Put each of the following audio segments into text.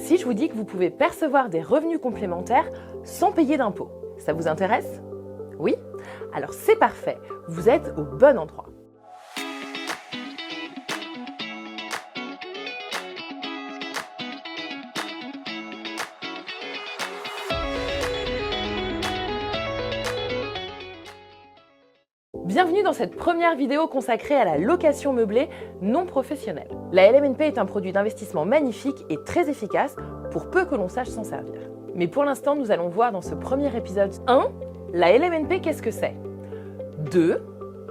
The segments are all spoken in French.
si je vous dis que vous pouvez percevoir des revenus complémentaires sans payer d'impôts, ça vous intéresse? Oui? Alors c'est parfait, vous êtes au bon endroit. Bienvenue dans cette première vidéo consacrée à la location meublée non professionnelle. La LMNP est un produit d'investissement magnifique et très efficace pour peu que l'on sache s'en servir. Mais pour l'instant, nous allons voir dans ce premier épisode 1. La LMNP, qu'est-ce que c'est? 2.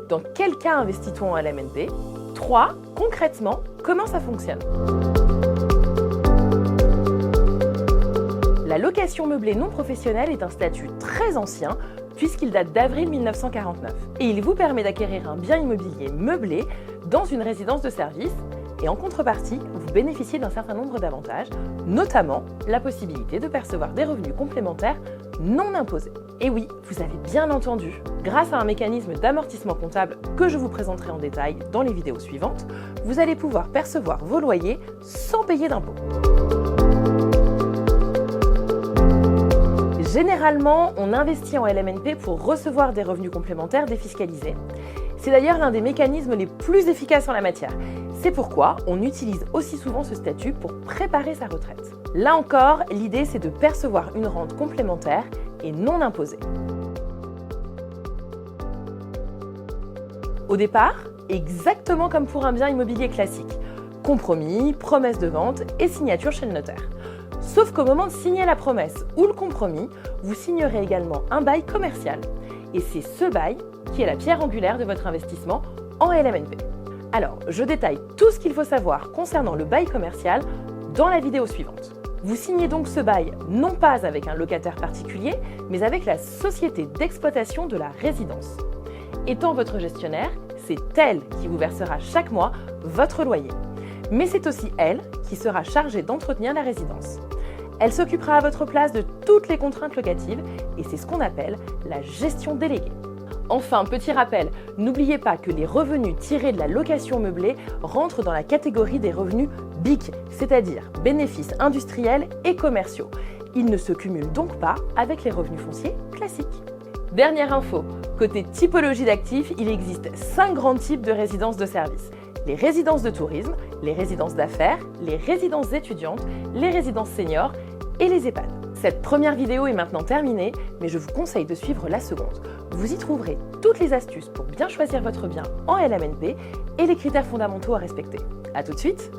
Dans quel cas investit-on en LMNP? 3. Concrètement, comment ça fonctionne? La location meublée non professionnelle est un statut très ancien puisqu'il date d'avril 1949 et il vous permet d'acquérir un bien immobilier meublé dans une résidence de service et en contrepartie, vous bénéficiez d'un certain nombre d'avantages, notamment la possibilité de percevoir des revenus complémentaires non imposés. Et oui, vous avez bien entendu, grâce à un mécanisme d'amortissement comptable que je vous présenterai en détail dans les vidéos suivantes, vous allez pouvoir percevoir vos loyers sans payer d'impôts. Généralement, on investit en LMNP pour recevoir des revenus complémentaires défiscalisés. C'est d'ailleurs l'un des mécanismes les plus efficaces en la matière. C'est pourquoi on utilise aussi souvent ce statut pour préparer sa retraite. Là encore, l'idée c'est de percevoir une rente complémentaire et non imposée. Au départ, exactement comme pour un bien immobilier classique, compromis, promesse de vente et signature chez le notaire. Sauf qu'au moment de signer la promesse ou le compromis, vous signerez également un bail commercial. Et c'est ce bail qui est la pierre angulaire de votre investissement en LMNP. Alors, je détaille tout ce qu'il faut savoir concernant le bail commercial dans la vidéo suivante. Vous signez donc ce bail non pas avec un locataire particulier, mais avec la société d'exploitation de la résidence. Étant votre gestionnaire, c'est elle qui vous versera chaque mois votre loyer. Mais c'est aussi elle qui sera chargée d'entretenir la résidence. Elle s'occupera à votre place de toutes les contraintes locatives et c'est ce qu'on appelle la gestion déléguée. Enfin, petit rappel, n'oubliez pas que les revenus tirés de la location meublée rentrent dans la catégorie des revenus BIC, c'est-à-dire bénéfices industriels et commerciaux. Ils ne se cumulent donc pas avec les revenus fonciers classiques. Dernière info, côté typologie d'actifs, il existe 5 grands types de résidences de service. Les résidences de tourisme, les résidences d'affaires, les résidences étudiantes, les résidences seniors et les EHPAD. Cette première vidéo est maintenant terminée, mais je vous conseille de suivre la seconde. Vous y trouverez toutes les astuces pour bien choisir votre bien en LMNP et les critères fondamentaux à respecter. À tout de suite!